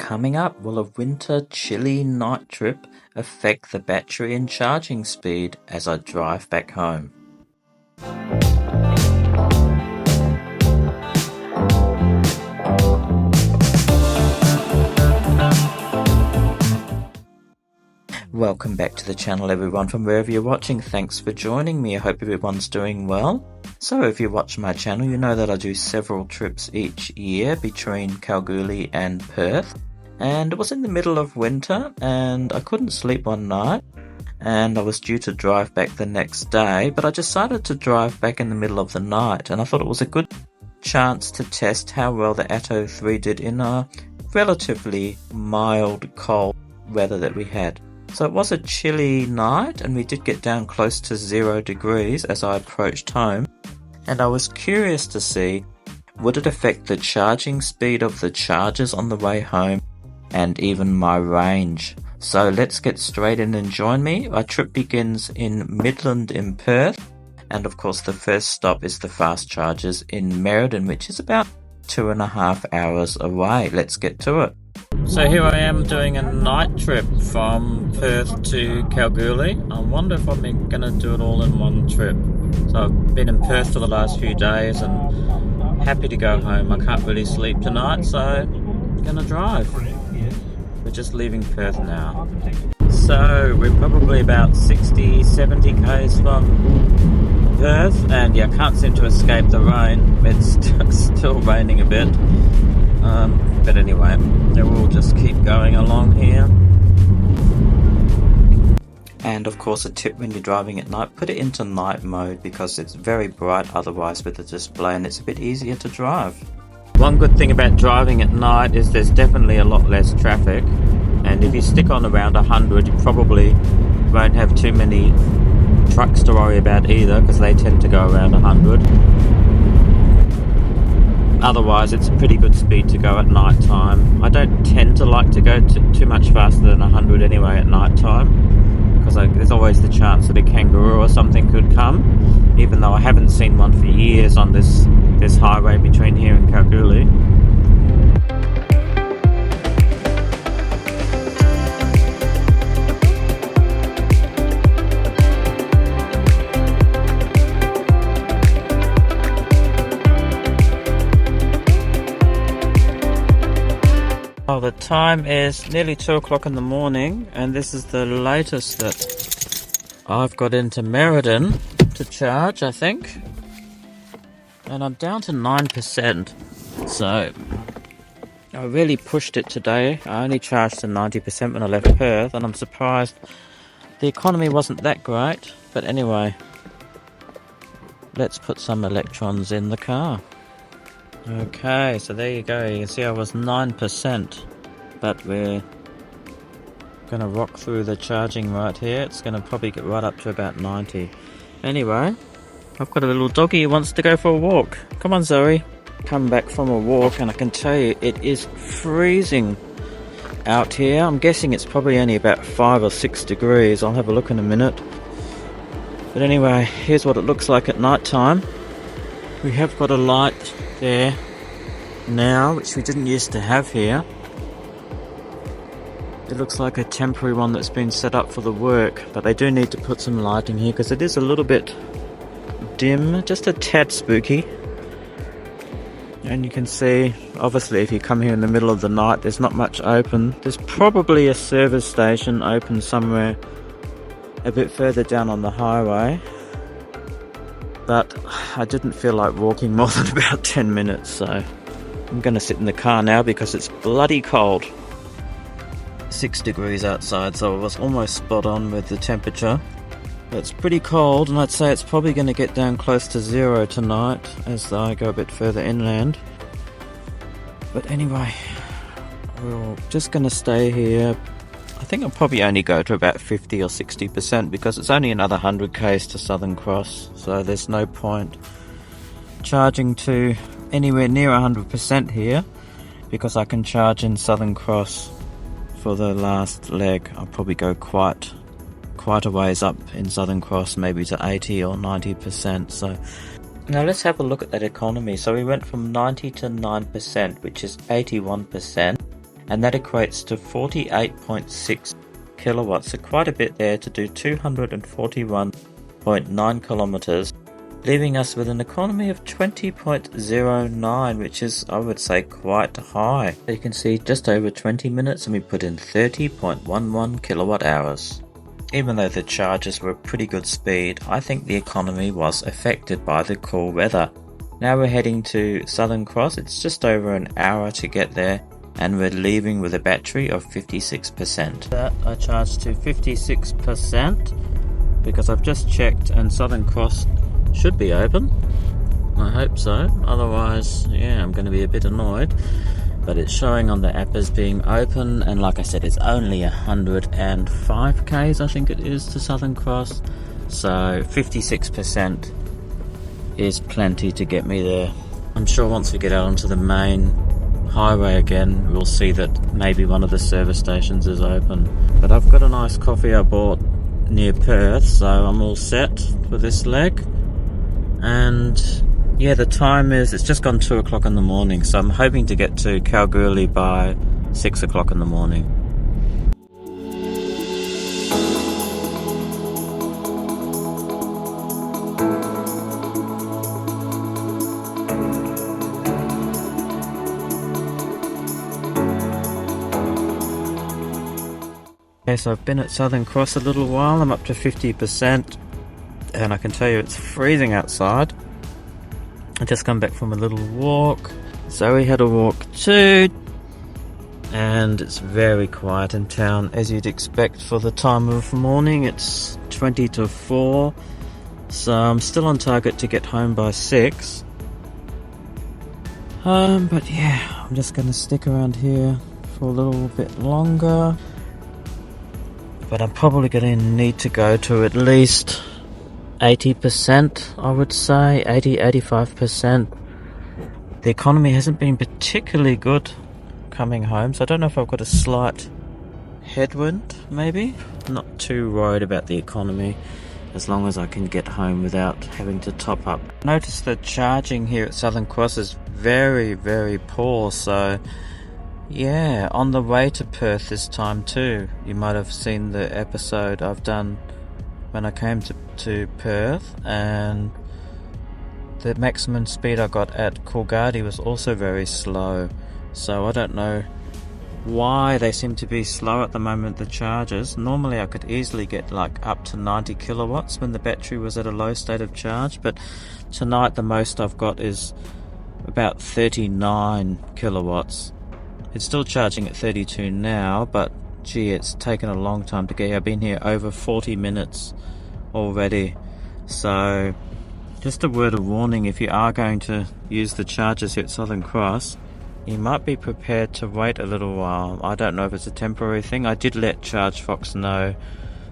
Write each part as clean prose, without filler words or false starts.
Coming up, will a winter chilly night trip affect the battery and charging speed as I drive back home? Welcome back to the channel, everyone, from wherever you're watching. Thanks for joining me. I hope everyone's doing well. So if you watch my channel, you know that I do several trips each year between Kalgoorlie and Perth. And it was in the middle of winter and I couldn't sleep one night and I was due to drive back the next day, but I decided to drive back in the middle of the night, and I thought it was a good chance to test how well the Atto 3 did in a relatively mild cold weather that we had. So it was a chilly night and we did get down close to 0 degrees as I approached home, and I was curious to see, would it affect the charging speed of the chargers on the way home and even my range? So let's get straight in and join me. Our trip begins in Midland in Perth, and of course the first stop is the fast chargers in Merredin, which is about 2.5 hours away. Let's get to it. So here I am doing a night trip from Perth to Kalgoorlie. I wonder if I'm going to do it all in one trip. So I've been in Perth for the last few days and happy to go home. I can't really sleep tonight, so I'm going to drive. We're just leaving Perth now. So we're probably about 60-70 k's from Perth, and yeah, can't seem to escape the rain. It's still raining a bit. But anyway, we'll just keep going along here. And of course, a tip when you're driving at night, put it into night mode because it's very bright otherwise with the display and it's a bit easier to drive. One good thing about driving at night is there's definitely a lot less traffic, and if you stick on around 100 you probably won't have too many trucks to worry about either, because they tend to go around 100. Otherwise, it's a pretty good speed to go at night time. I don't tend to like to go too much faster than 100 anyway at night time, because there's always the chance that a kangaroo or something could come, even though I haven't seen one for years on this highway between here and Kalgoorlie. Oh, the time is nearly 2 o'clock in the morning, and this is the latest that I've got into Merredin to charge, I think. And I'm down to 9%, so I really pushed it today. I only charged to 90% when I left Perth, and I'm surprised the economy wasn't that great. But anyway, let's put some electrons in the car. Okay, so there you go. You can see I was 9%, but we're going to rock through the charging right here. It's going to probably get right up to about 90. Anyway, I've got a little doggy who wants to go for a walk. Come on, Zoe. Come back from a walk, and I can tell you it is freezing out here. I'm guessing it's probably only about 5 or 6 degrees. I'll have a look in a minute. But anyway, here's what it looks like at night time. We have got a light there now, which we didn't used to have here. It looks like a temporary one that's been set up for the work, but they do need to put some lighting here because it is a little bit dim, just a tad spooky. And you can see, obviously, if you come here in the middle of the night, there's not much open. There's probably a service station open somewhere a bit further down on the highway, but I didn't feel like walking more than about 10 minutes, so I'm going to sit in the car now because it's bloody cold. 6 degrees outside, so I was almost spot on with the temperature. But it's pretty cold, and I'd say it's probably going to get down close to 0 tonight as I go a bit further inland. But anyway, we're just going to stay here. I think I'll probably only go to about 50 or 60% because it's only another 100 k's to Southern Cross, so there's no point charging to anywhere near 100% here because I can charge in Southern Cross for the last leg. I'll probably go quite a ways up in Southern Cross, maybe to 80 or 90%. So now let's have a look at that economy. So we went from 90 to 9%, which is 81%. and that equates to 48.6 kilowatts, so quite a bit there to do 241.9 kilometers, leaving us with an economy of 20.09, which is, I would say, quite high. You can see just over 20 minutes and we put in 30.11 kilowatt hours. Even though the charges were pretty good speed, I think the economy was affected by the cool weather. Now we're heading to Southern Cross. It's just over an hour to get there, and we're leaving with a battery of 56%. That I charged to 56% because I've just checked and Southern Cross should be open. I hope so, otherwise yeah, I'm going to be a bit annoyed. But it's showing on the app as being open, and like I said, it's only 105 k's I think it is to Southern Cross, so 56% is plenty to get me there. I'm sure once we get out onto the main highway again, we'll see that maybe one of the service stations is open. But I've got a nice coffee I bought near Perth, so I'm all set for this leg. And yeah, the time is, it's just gone 2 o'clock in the morning, so I'm hoping to get to Kalgoorlie by 6 o'clock in the morning. Okay, so I've been at Southern Cross a little while, I'm up to 50%, and I can tell you it's freezing outside. I just come back from a little walk. Zoe had a walk too, and it's very quiet in town, as you'd expect for the time of morning. It's 20 to 4, so I'm still on target to get home by 6. But yeah, I'm just going to stick around here for a little bit longer, but I'm probably going to need to go to at least 80%, I would say, 85%. The economy hasn't been particularly good coming home, so I don't know if I've got a slight headwind, maybe. I'm not too worried about the economy, as long as I can get home without having to top up. Notice the charging here at Southern Cross is very, very poor, so yeah, on the way to Perth this time too. You might have seen the episode I've done when I came to Perth, and the maximum speed I got at Coolgardie was also very slow, so I don't know why they seem to be slow at the moment, the charges. Normally I could easily get like up to 90 kilowatts when the battery was at a low state of charge, but tonight the most I've got is about 39 kilowatts. It's still charging at 32 now, but gee, it's taken a long time to get here. I've been here over 40 minutes already. So just a word of warning, if you are going to use the chargers here at Southern Cross, you might be prepared to wait a little while. I don't know if it's a temporary thing. I did let Chargefox know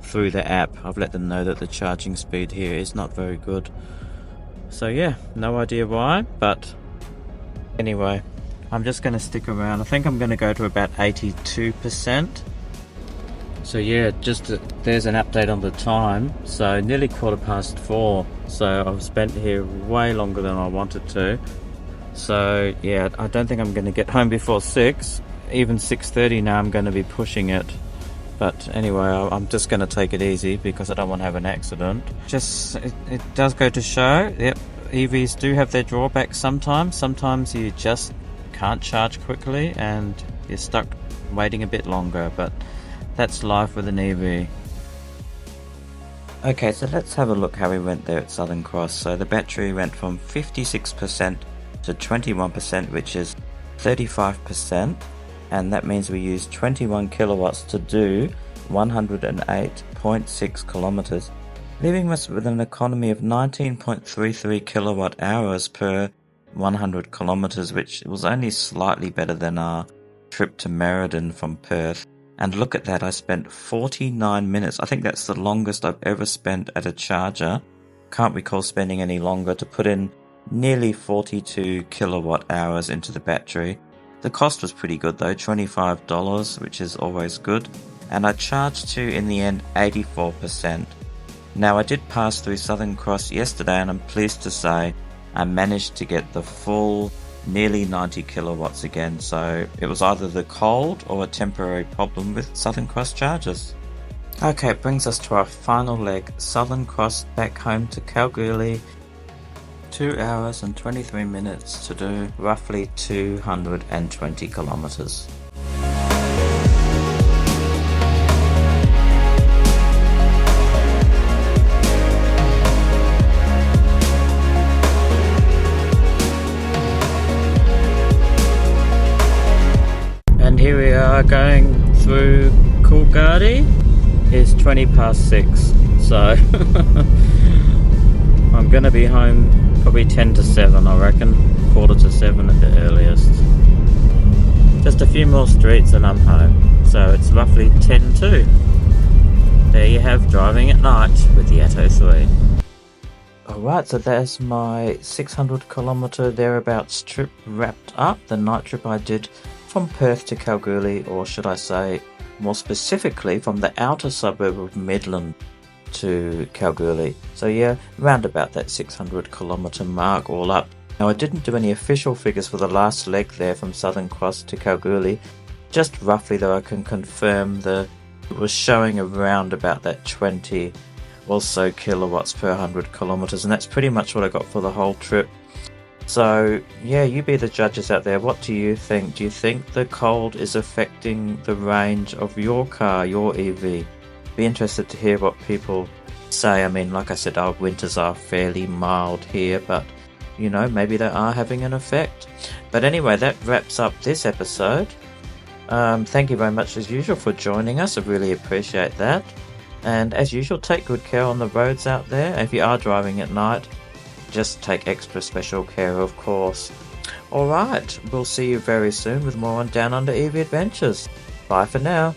through the app. I've let them know that the charging speed here is not very good. So yeah, no idea why, but anyway, I'm just going to stick around. I think I'm going to go to about 82%. So yeah, there's an update on the time. So nearly 4:15. So I've spent here way longer than I wanted to. So yeah, I don't think I'm going to get home before 6. Even 6:30 now I'm going to be pushing it. But anyway, I'm just going to take it easy because I don't want to have an accident. It does go to show, yep, EVs do have their drawbacks sometimes. Sometimes you just can't charge quickly and you're stuck waiting a bit longer, but that's life with an EV. Okay, so let's have a look how we went there at Southern Cross. So the battery went from 56% to 21%, which is 35%, and that means we used 21 kilowatts to do 108.6 kilometers, leaving us with an economy of 19.33 kilowatt hours per 100 kilometers, which was only slightly better than our trip to Merredin from Perth. And look at that, I spent 49 minutes. I think that's the longest I've ever spent at a charger. Can't recall spending any longer to put in nearly 42 kilowatt hours into the battery. The cost was pretty good though, $25, which is always good. And I charged to, in the end, 84%. Now I did pass through Southern Cross yesterday, and I'm pleased to say I managed to get the full nearly 90 kilowatts again, so it was either the cold or a temporary problem with Southern Cross chargers. Okay, it brings us to our final leg, Southern Cross back home to Kalgoorlie. 2 hours and 23 minutes to do roughly 220 kilometers. And here we are going through Coolgardie. It's 20 past 6, so I'm gonna be home probably 10 to 7, I reckon, quarter to 7 at the earliest. Just a few more streets and I'm home, so it's roughly 10 to. There you have driving at night with the Atto 3. Alright, so there's my 600 kilometer thereabouts trip wrapped up, the night trip I did from Perth to Kalgoorlie, or should I say more specifically from the outer suburb of Midland to Kalgoorlie. So yeah, round about that 600 kilometer mark all up. Now I didn't do any official figures for the last leg there from Southern Cross to Kalgoorlie, just roughly though I can confirm it was showing around about that 20 or so kilowatts per 100 kilometers, and that's pretty much what I got for the whole trip. So yeah, you be the judges out there. What do you think? Do you think the cold is affecting the range of your car, your EV? Be interested to hear what people say. I mean, like I said, our winters are fairly mild here, but you know, maybe they are having an effect. But anyway, that wraps up this episode. Thank you very much as usual for joining us. I really appreciate that. And as usual, take good care on the roads out there. If you are driving at night, just take extra special care, of course. Alright, we'll see you very soon with more on Down Under EV Adventures. Bye for now.